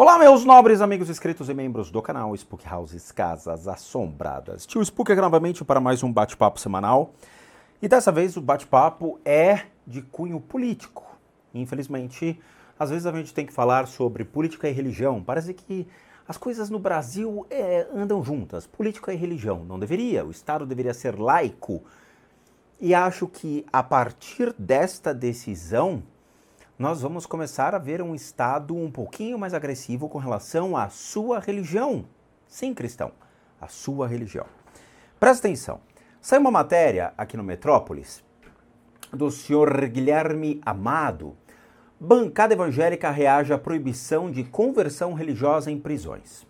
Olá, meus nobres amigos inscritos e membros do canal Spook Houses Casas Assombradas. Tio Spook aqui novamente para mais um bate-papo semanal. E dessa vez o bate-papo é de cunho político. Infelizmente, às vezes a gente tem que falar sobre política e religião. Parece que as coisas no Brasil andam juntas. Política e religião. Não deveria. O Estado deveria ser laico. E acho que a partir desta decisão, nós vamos começar a ver um Estado um pouquinho mais agressivo com relação à sua religião. Sim, cristão, a sua religião. Presta atenção. Saiu uma matéria aqui no Metrópolis do senhor Guilherme Amado. Bancada evangélica reage à proibição de conversão religiosa em prisões.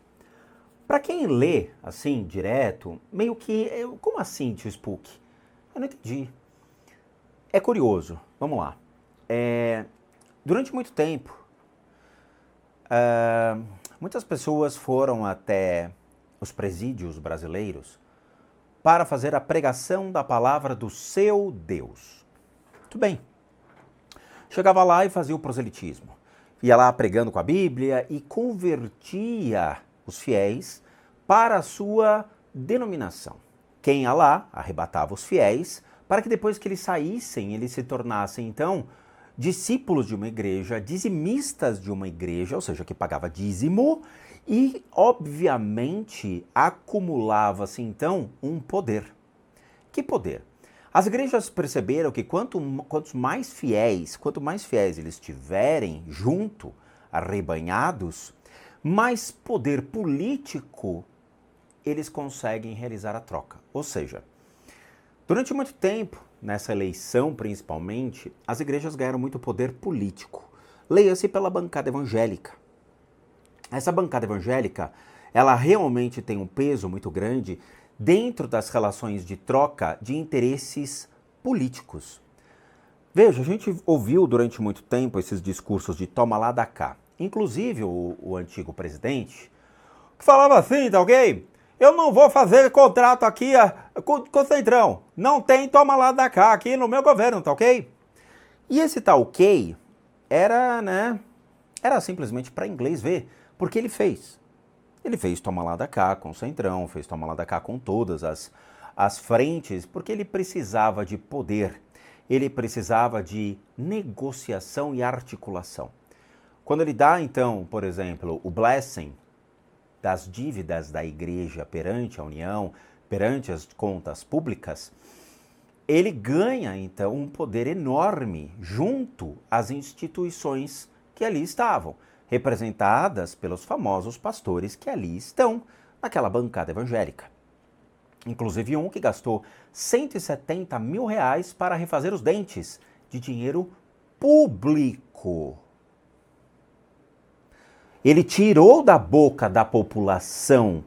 Para quem lê assim, direto, meio que... Como assim, tio Spook? Eu não entendi. É curioso. Vamos lá. Durante muito tempo, muitas pessoas foram até os presídios brasileiros para fazer a pregação da palavra do seu Deus. Muito bem. Chegava lá e fazia o proselitismo. Ia lá pregando com a Bíblia e convertia os fiéis para a sua denominação. Quem ia lá arrebatava os fiéis para que depois que eles saíssem, eles se tornassem então discípulos de uma igreja, dizimistas de uma igreja, ou seja, que pagava dízimo e, obviamente, acumulava-se então um poder. Que poder? As igrejas perceberam que quanto mais fiéis eles tiverem junto, arrebanhados, mais poder político eles conseguem realizar a troca. Ou seja, durante muito tempo, nessa eleição principalmente, as igrejas ganharam muito poder político. Leia-se pela bancada evangélica. Essa bancada evangélica, ela realmente tem um peso muito grande dentro das relações de troca de interesses políticos. Veja, a gente ouviu durante muito tempo esses discursos de toma lá da cá. Inclusive o antigo presidente, que falava assim, tá ok? Eu não vou fazer contrato aqui com o Centrão. Não tem toma lá da cá aqui no meu governo, tá ok? E esse tá ok era simplesmente para inglês ver, porque ele fez. Ele fez toma lá da cá com o Centrão, fez toma lá da cá com todas as frentes, porque ele precisava de poder, ele precisava de negociação e articulação. Quando ele dá, então, por exemplo, o blessing das dívidas da igreja perante a União, perante as contas públicas, ele ganha, então, um poder enorme junto às instituições que ali estavam, representadas pelos famosos pastores que ali estão, naquela bancada evangélica. Inclusive um que gastou 170 mil reais para refazer os dentes de dinheiro público. Ele tirou da boca da população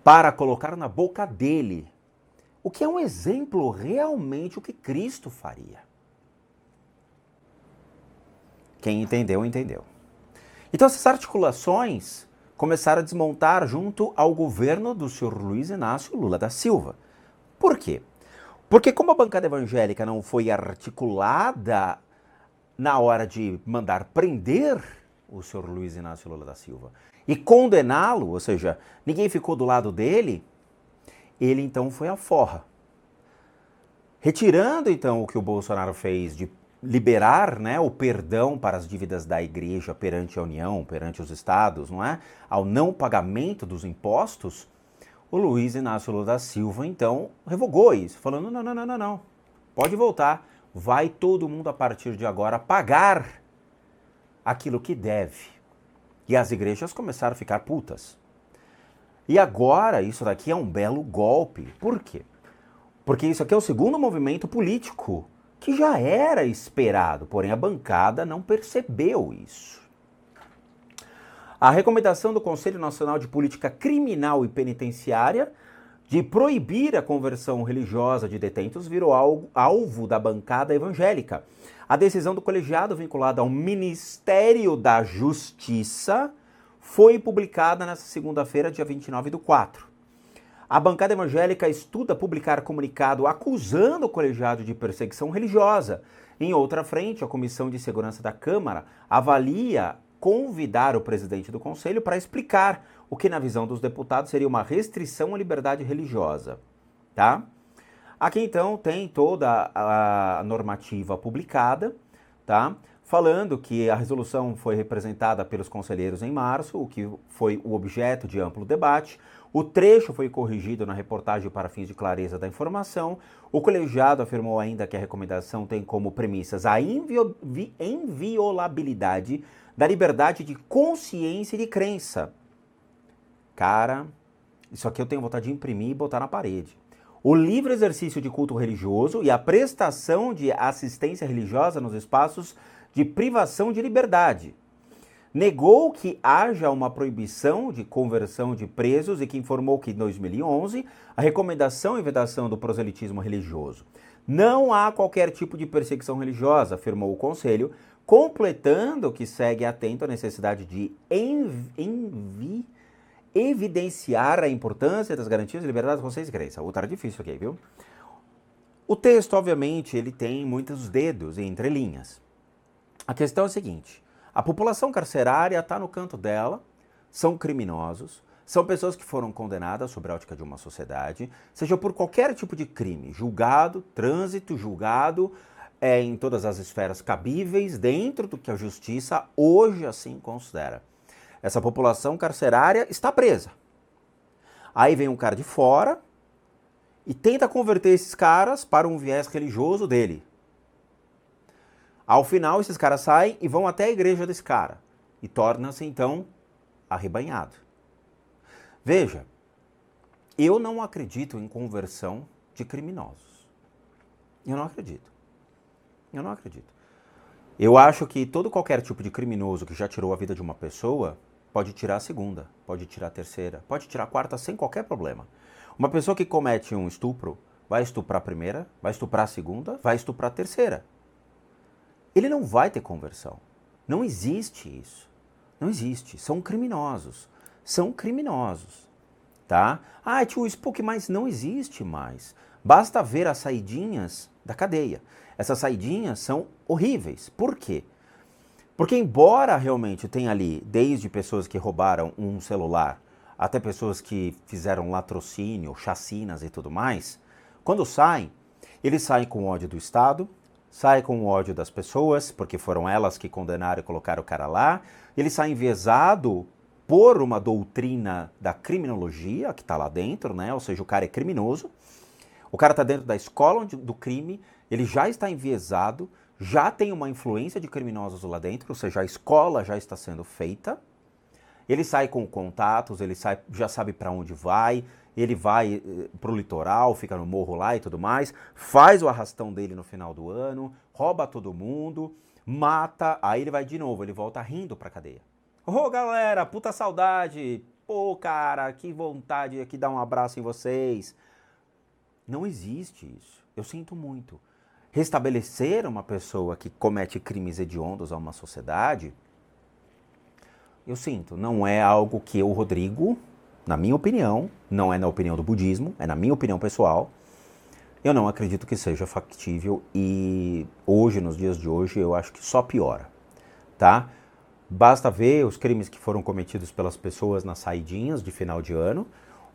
para colocar na boca dele, o que é um exemplo realmente o que Cristo faria. Quem entendeu, entendeu. Então essas articulações começaram a desmontar junto ao governo do senhor Luiz Inácio Lula da Silva. Por quê? Porque como a bancada evangélica não foi articulada na hora de mandar prender o senhor Luiz Inácio Lula da Silva e condená-lo, ou seja, ninguém ficou do lado dele, ele então foi à forra. Retirando então o que o Bolsonaro fez de liberar, o perdão para as dívidas da igreja perante a União, perante os estados, não é? Ao não pagamento dos impostos, o Luiz Inácio Lula da Silva então revogou isso, falando não, pode voltar, vai todo mundo a partir de agora pagar aquilo que deve. E as igrejas começaram a ficar putas. E agora isso daqui é um belo golpe. Por quê? Porque isso aqui é o segundo movimento político que já era esperado, porém a bancada não percebeu isso. A recomendação do Conselho Nacional de Política Criminal e Penitenciária de proibir a conversão religiosa de detentos virou alvo da bancada evangélica. A decisão do colegiado vinculada ao Ministério da Justiça foi publicada nesta segunda-feira, dia 29/4. A bancada evangélica estuda publicar comunicado acusando o colegiado de perseguição religiosa. Em outra frente, a Comissão de Segurança da Câmara avalia convidar o presidente do conselho para explicar o que na visão dos deputados seria uma restrição à liberdade religiosa, tá? Aqui então tem toda a normativa publicada, tá? Falando que a resolução foi representada pelos conselheiros em março, o que foi o objeto de amplo debate. O trecho foi corrigido na reportagem para fins de clareza da informação. O colegiado afirmou ainda que a recomendação tem como premissas a inviolabilidade da liberdade de consciência e de crença. Cara, isso aqui eu tenho vontade de imprimir e botar na parede. O livre exercício de culto religioso e a prestação de assistência religiosa nos espaços de privação de liberdade. Negou que haja uma proibição de conversão de presos e que informou que, em 2011, a recomendação e vedação do proselitismo religioso. Não há qualquer tipo de perseguição religiosa, afirmou o Conselho, completando que segue atento à necessidade de evidenciar a importância das garantias de liberdade, consciência e crença. Tá difícil aqui, viu? O texto, obviamente, ele tem muitos dedos e entrelinhas. A questão é a seguinte: a população carcerária está no canto dela, são criminosos, são pessoas que foram condenadas sob a ótica de uma sociedade, seja por qualquer tipo de crime, julgado, trânsito, julgado, em todas as esferas cabíveis, dentro do que a justiça hoje assim considera. Essa população carcerária está presa. Aí vem um cara de fora e tenta converter esses caras para um viés religioso dele. Ao final, esses caras saem e vão até a igreja desse cara. E torna-se, então, arrebanhado. Veja, eu não acredito em conversão de criminosos. Eu não acredito. Eu não acredito. Eu acho que qualquer tipo de criminoso que já tirou a vida de uma pessoa pode tirar a segunda, pode tirar a terceira, pode tirar a quarta sem qualquer problema. Uma pessoa que comete um estupro vai estuprar a primeira, vai estuprar a segunda, vai estuprar a terceira. Ele não vai ter conversão. Não existe isso. Não existe. São criminosos. São criminosos. Tá? Ah, tio Spook, mas não existe mais. Basta ver as saidinhas da cadeia. Essas saidinhas são horríveis. Por quê? Porque embora realmente tenha ali, desde pessoas que roubaram um celular, até pessoas que fizeram latrocínio, chacinas e tudo mais, quando saem, eles saem com ódio do Estado, sai com o ódio das pessoas, porque foram elas que condenaram e colocaram o cara lá. Ele sai enviesado por uma doutrina da criminologia que está lá dentro, né? Ou seja, o cara é criminoso. O cara está dentro da escola do crime, ele já está enviesado, já tem uma influência de criminosos lá dentro, ou seja, a escola já está sendo feita. Ele sai com contatos, ele sai, já sabe para onde vai. Ele vai pro litoral, fica no morro lá e tudo mais, faz o arrastão dele no final do ano, rouba todo mundo, mata, aí ele vai de novo, ele volta rindo pra cadeia. Ô galera, puta saudade, pô cara, que vontade aqui dar um abraço em vocês. Não existe isso, eu sinto muito. Restabelecer uma pessoa que comete crimes hediondos a uma sociedade, eu sinto, não é algo que eu, Rodrigo, na minha opinião, não é na opinião do budismo, é na minha opinião pessoal, eu não acredito que seja factível e hoje, nos dias de hoje, eu acho que só piora, tá? Basta ver os crimes que foram cometidos pelas pessoas nas saidinhas de final de ano,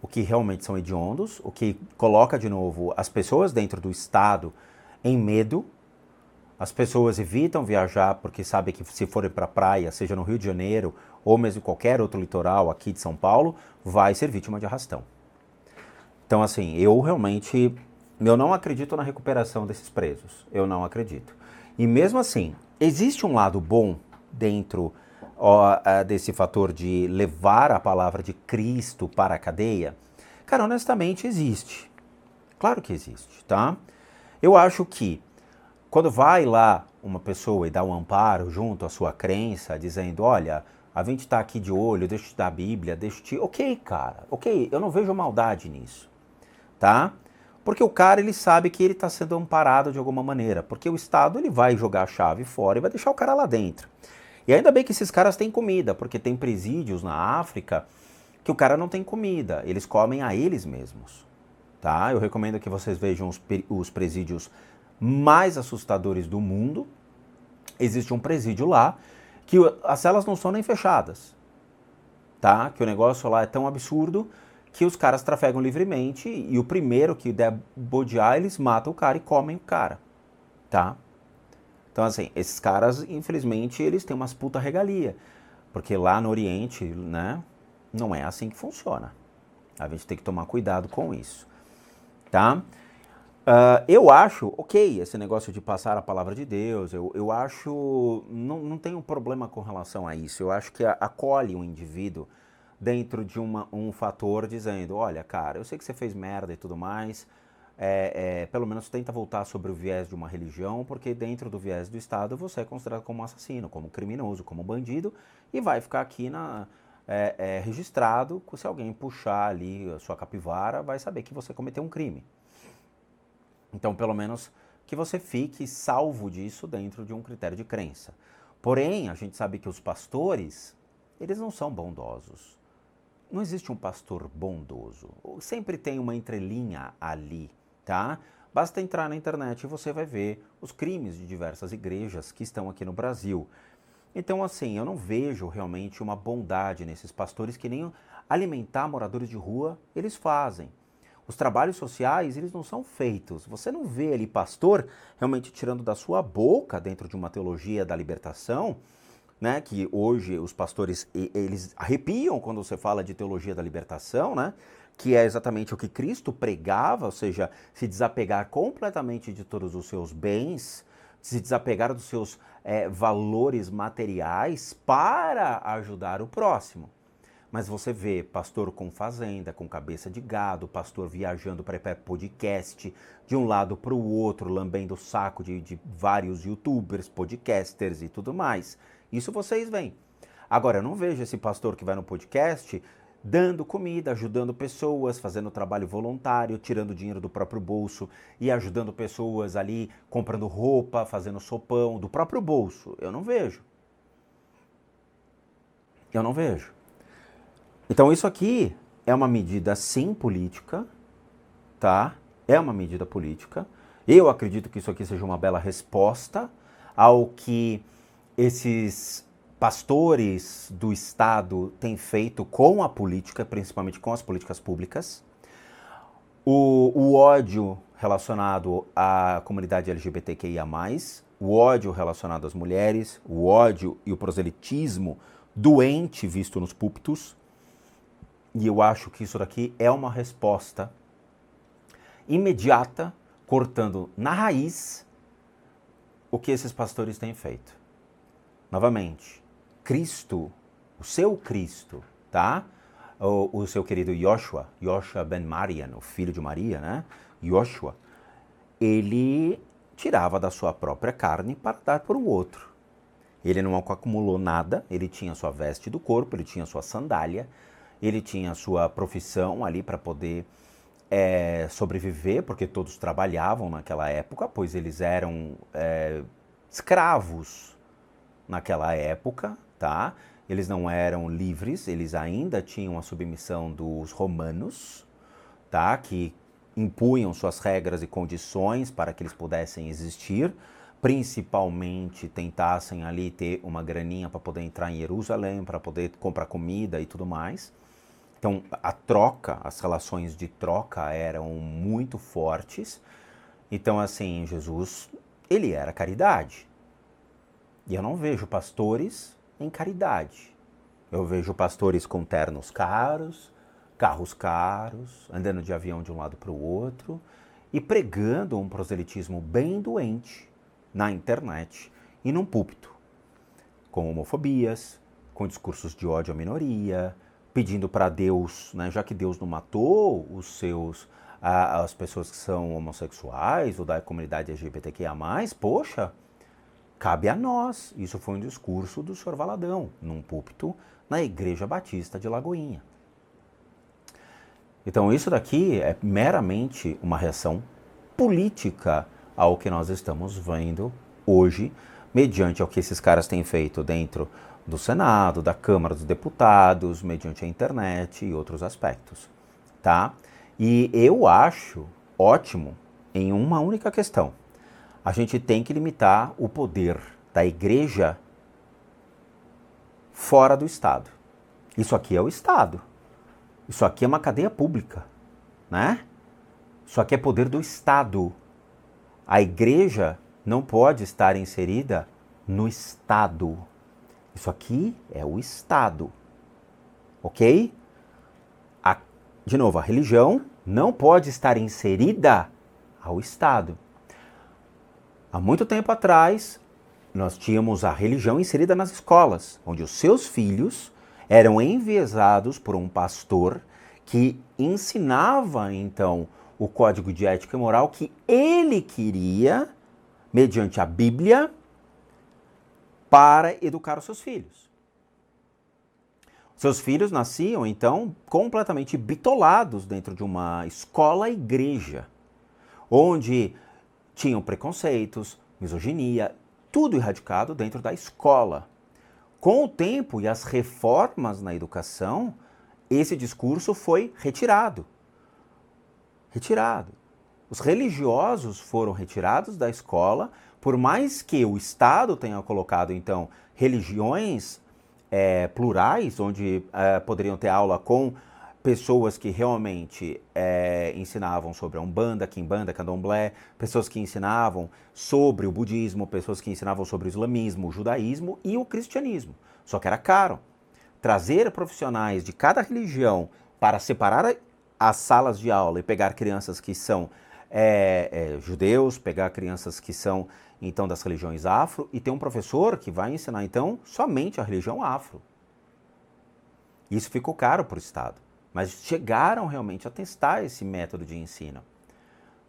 o que realmente são hediondos, o que coloca de novo as pessoas dentro do Estado em medo. As pessoas evitam viajar porque sabem que se forem para a praia, seja no Rio de Janeiro ou mesmo qualquer outro litoral aqui de São Paulo, vai ser vítima de arrastão. Então, assim, eu não acredito na recuperação desses presos. Eu não acredito. E mesmo assim, existe um lado bom dentro desse fator de levar a palavra de Cristo para a cadeia? Cara, honestamente, existe. Claro que existe, tá? Eu acho que quando vai lá uma pessoa e dá um amparo junto à sua crença, dizendo, olha, a gente está aqui de olho, deixa eu te dar a Bíblia, deixa eu te... Ok, cara, ok, eu não vejo maldade nisso, tá? Porque o cara, ele sabe que ele está sendo amparado de alguma maneira, porque o Estado, ele vai jogar a chave fora e vai deixar o cara lá dentro. E ainda bem que esses caras têm comida, porque tem presídios na África que o cara não tem comida, eles comem a eles mesmos, tá? Eu recomendo que vocês vejam os presídios mais assustadores do mundo. Existe um presídio lá que as celas não são nem fechadas, tá? Que o negócio lá é tão absurdo que os caras trafegam livremente e o primeiro que der bodear, eles matam o cara e comem o cara, tá? Então, assim, esses caras, infelizmente, eles têm umas puta regalia, porque lá no Oriente, né, não é assim que funciona. A gente tem que tomar cuidado com isso, tá? Eu acho, ok, esse negócio de passar a palavra de Deus, eu acho, não tenho problema com relação a isso. Eu acho que acolhe o indivíduo dentro de um fator dizendo, olha, cara, eu sei que você fez merda e tudo mais, pelo menos tenta voltar sobre o viés de uma religião, porque dentro do viés do Estado você é considerado como um assassino, como um criminoso, como um bandido, e vai ficar aqui registrado, se alguém puxar ali a sua capivara, vai saber que você cometeu um crime. Então, pelo menos que você fique salvo disso dentro de um critério de crença. Porém, a gente sabe que os pastores, eles não são bondosos. Não existe um pastor bondoso. Sempre tem uma entrelinha ali, tá? Basta entrar na internet e você vai ver os crimes de diversas igrejas que estão aqui no Brasil. Então, assim, eu não vejo realmente uma bondade nesses pastores que nem alimentar moradores de rua eles fazem. Os trabalhos sociais, eles não são feitos. Você não vê ali pastor realmente tirando da sua boca, dentro de uma teologia da libertação, né, que hoje os pastores, eles arrepiam quando você fala de teologia da libertação, né, que é exatamente o que Cristo pregava, ou seja, se desapegar completamente de todos os seus bens, se desapegar dos seus valores materiais para ajudar o próximo. Mas você vê pastor com fazenda, com cabeça de gado, pastor viajando para podcast, de um lado para o outro, lambendo o saco de vários youtubers, podcasters e tudo mais. Isso vocês veem. Agora, eu não vejo esse pastor que vai no podcast dando comida, ajudando pessoas, fazendo trabalho voluntário, tirando dinheiro do próprio bolso e ajudando pessoas ali, comprando roupa, fazendo sopão do próprio bolso. Eu não vejo. Eu não vejo. Então isso aqui é uma medida sim política, tá? É uma medida política. Eu acredito que isso aqui seja uma bela resposta ao que esses pastores do Estado têm feito com a política, principalmente com as políticas públicas. O ódio relacionado à comunidade LGBTQIA+, o ódio relacionado às mulheres, o ódio e o proselitismo doente visto nos púlpitos. E eu acho que isso daqui é uma resposta imediata, cortando na raiz o que esses pastores têm feito. Novamente, Cristo, o seu Cristo, tá? O seu querido Yoshua ben Marian, o filho de Maria, né? Yoshua, ele tirava da sua própria carne para dar para o outro. Ele não acumulou nada, ele tinha sua veste do corpo, ele tinha sua sandália, ele tinha sua profissão ali para poder sobreviver, porque todos trabalhavam naquela época, pois eles eram escravos naquela época, tá? Eles não eram livres, eles ainda tinham a submissão dos romanos, tá? Que impunham suas regras e condições para que eles pudessem existir, principalmente tentassem ali ter uma graninha para poder entrar em Jerusalém, para poder comprar comida e tudo mais. Então, a troca, as relações de troca eram muito fortes. Então, assim, Jesus, ele era caridade. E eu não vejo pastores em caridade. Eu vejo pastores com ternos caros, carros caros, andando de avião de um lado para o outro e pregando um proselitismo bem doente na internet e num púlpito, com homofobias, com discursos de ódio à minoria, pedindo para Deus, né, já que Deus não matou as pessoas que são homossexuais ou da comunidade LGBTQIA+, poxa, cabe a nós. Isso foi um discurso do Sr. Valadão, num púlpito na Igreja Batista de Lagoinha. Então isso daqui é meramente uma reação política ao que nós estamos vendo hoje, mediante ao que esses caras têm feito dentro do Senado, da Câmara dos Deputados, mediante a internet e outros aspectos, tá? E eu acho ótimo em uma única questão. A gente tem que limitar o poder da igreja fora do Estado. Isso aqui é o Estado. Isso aqui é uma cadeia pública, né? Isso aqui é poder do Estado. A igreja não pode estar inserida no Estado. Isso aqui é o Estado. Ok? De novo, a religião não pode estar inserida ao Estado. Há muito tempo atrás, nós tínhamos a religião inserida nas escolas, onde os seus filhos eram enviesados por um pastor que ensinava, então, o código de ética e moral que ele queria, mediante a Bíblia, para educar os seus filhos. Seus filhos nasciam, então, completamente bitolados dentro de uma escola-igreja, onde tinham preconceitos, misoginia, tudo erradicado dentro da escola. Com o tempo e as reformas na educação, esse discurso foi retirado. Os religiosos foram retirados da escola, por mais que o Estado tenha colocado, então, religiões plurais, onde poderiam ter aula com pessoas que realmente ensinavam sobre a Umbanda, Quimbanda, Candomblé, pessoas que ensinavam sobre o budismo, pessoas que ensinavam sobre o islamismo, o judaísmo e o cristianismo. Só que era caro. Trazer profissionais de cada religião para separar as salas de aula e pegar crianças que são judeus, pegar crianças que são, então, das religiões afro, e ter um professor que vai ensinar, então, somente a religião afro. Isso ficou caro para o Estado. Mas chegaram realmente a testar esse método de ensino.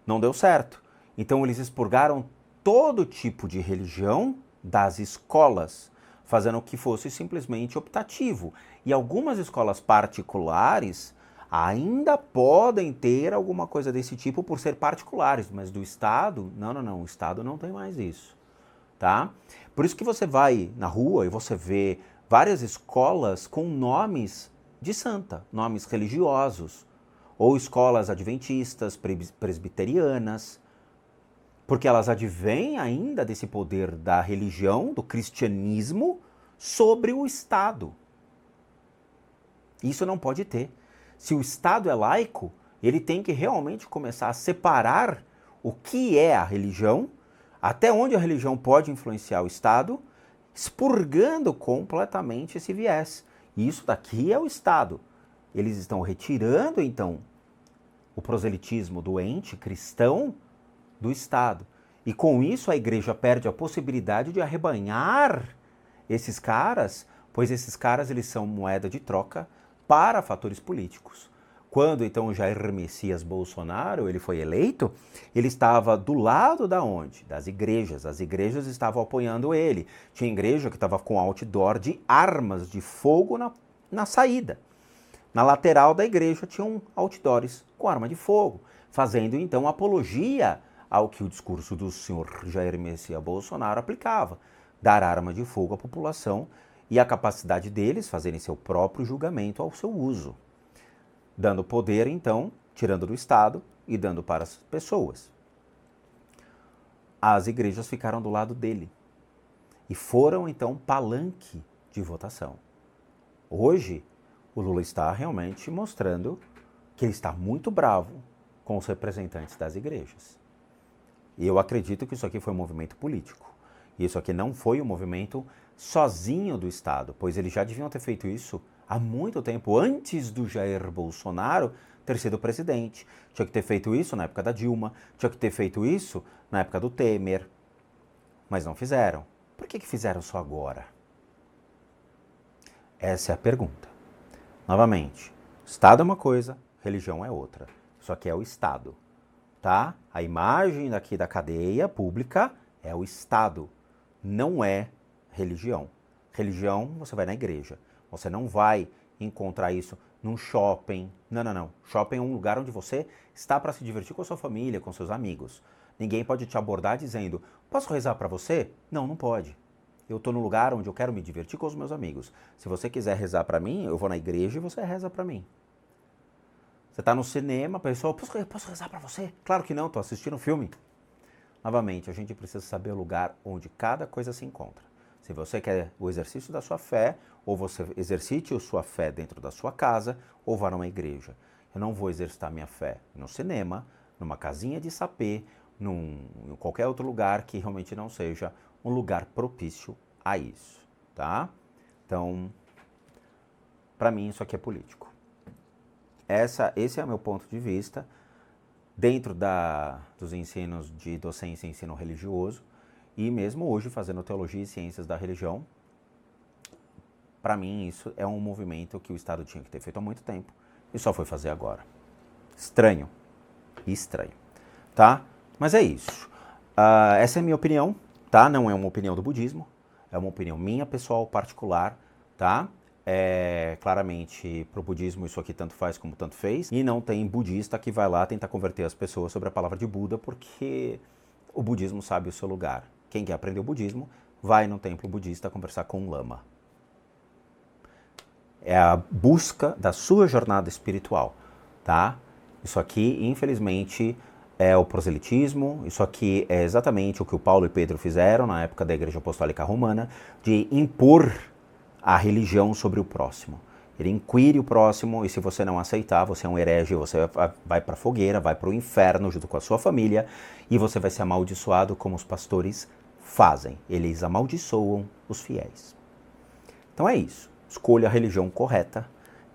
Não deu certo. Então eles expurgaram todo tipo de religião das escolas, fazendo que fosse simplesmente optativo. E algumas escolas particulares ainda podem ter alguma coisa desse tipo por ser particulares, mas do Estado, não, o Estado não tem mais isso, tá? Por isso que você vai na rua e você vê várias escolas com nomes de santa, nomes religiosos, ou escolas adventistas, presbiterianas, porque elas advêm ainda desse poder da religião, do cristianismo, sobre o Estado. Isso não pode ter. Se o Estado é laico, ele tem que realmente começar a separar o que é a religião, até onde a religião pode influenciar o Estado, expurgando completamente esse viés. Isso daqui é o Estado. Eles estão retirando, então, o proselitismo do ente cristão do Estado. E com isso a igreja perde a possibilidade de arrebanhar esses caras, pois esses caras eles são moeda de troca para fatores políticos. Quando então Jair Messias Bolsonaro ele foi eleito, ele estava do lado da onde? Das igrejas. As igrejas estavam apoiando ele. Tinha igreja que estava com outdoor de armas de fogo na saída. Na lateral da igreja tinham outdoors com arma de fogo, fazendo então apologia ao que o discurso do senhor Jair Messias Bolsonaro aplicava, dar arma de fogo à população e a capacidade deles fazerem seu próprio julgamento ao seu uso, dando poder então, tirando do Estado e dando para as pessoas. As igrejas ficaram do lado dele e foram então palanque de votação. Hoje, o Lula está realmente mostrando que ele está muito bravo com os representantes das igrejas. E eu acredito que isso aqui foi um movimento político. E isso aqui não foi um movimento sozinho do Estado, pois eles já deviam ter feito isso há muito tempo, antes do Jair Bolsonaro ter sido presidente. Tinha que ter feito isso na época da Dilma, tinha que ter feito isso na época do Temer, mas não fizeram. Por que fizeram só agora? Essa é a pergunta. Novamente, Estado é uma coisa, religião é outra. Isso aqui é o Estado, tá? A imagem daqui da cadeia pública é o Estado, não é religião. Religião, você vai na igreja. Você não vai encontrar isso num shopping. Não. Shopping é um lugar onde você está para se divertir com a sua família, com seus amigos. Ninguém pode te abordar dizendo, posso rezar para você? Não pode. Eu estou no lugar onde eu quero me divertir com os meus amigos. Se você quiser rezar para mim, eu vou na igreja e você reza para mim. Você está no cinema, a pessoa, posso rezar para você? Claro que não, estou assistindo um filme. Novamente, a gente precisa saber o lugar onde cada coisa se encontra. Se você quer o exercício da sua fé, ou você exercite a sua fé dentro da sua casa, ou vá numa igreja. Eu não vou exercitar minha fé no cinema, numa casinha de sapê, em qualquer outro lugar que realmente não seja um lugar propício a isso, tá? Então, para mim isso aqui é político. Esse é o meu ponto de vista dentro dos ensinos de docência e ensino religioso e mesmo hoje fazendo teologia e ciências da religião. Para mim isso é um movimento que o Estado tinha que ter feito há muito tempo e só foi fazer agora. Estranho, tá? Mas é isso. Essa é a minha opinião, tá? Não é uma opinião do budismo, é uma opinião minha pessoal, particular, tá? Claramente, pro budismo isso aqui tanto faz como tanto fez, e não tem budista que vai lá tentar converter as pessoas sobre a palavra de Buda, porque o budismo sabe o seu lugar. Quem quer aprender o budismo, vai no templo budista conversar com um lama. É a busca da sua jornada espiritual, tá? Isso aqui, infelizmente, é o proselitismo, isso aqui é exatamente o que o Paulo e Pedro fizeram na época da Igreja Apostólica Romana, de impor a religião sobre o próximo. Ele inquire o próximo e se você não aceitar, você é um herege, você vai para a fogueira, vai para o inferno junto com a sua família e você vai ser amaldiçoado como os pastores fazem. Eles amaldiçoam os fiéis. Então é isso. Escolha a religião correta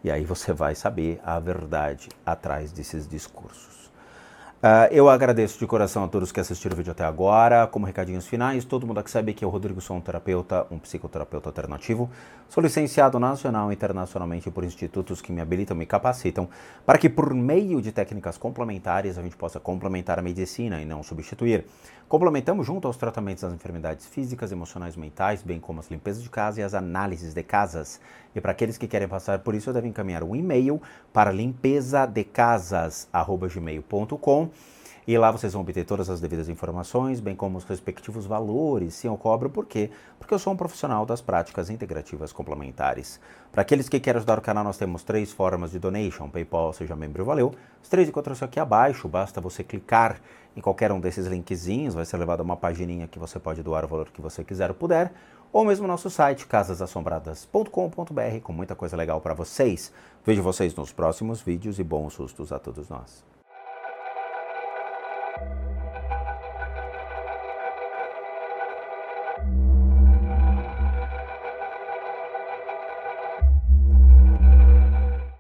e aí você vai saber a verdade atrás desses discursos. Eu agradeço de coração a todos que assistiram o vídeo até agora. Como recadinhos finais, todo mundo aqui sabe que eu, Rodrigo, sou um terapeuta, um psicoterapeuta alternativo. Sou licenciado nacional e internacionalmente por institutos que me habilitam, me capacitam, para que por meio de técnicas complementares a gente possa complementar a medicina e não substituir. Complementamos junto aos tratamentos das enfermidades físicas, emocionais, mentais, bem como as limpezas de casa e as análises de casas. E para aqueles que querem passar por isso, devem encaminhar um e-mail para limpezadecasas@gmail.com e lá vocês vão obter todas as devidas informações, bem como os respectivos valores, sim, eu cobro. Por quê? Porque eu sou um profissional das práticas integrativas complementares. Para aqueles que querem ajudar o canal, nós temos 3 formas de donation: PayPal, seja membro, valeu. Os 3 encontram-se aqui abaixo, basta você clicar em qualquer um desses linkzinhos, vai ser levado a uma pagininha que você pode doar o valor que você quiser ou puder, ou mesmo nosso site, casasassombradas.com.br, com muita coisa legal para vocês. Vejo vocês nos próximos vídeos e bons sustos a todos nós.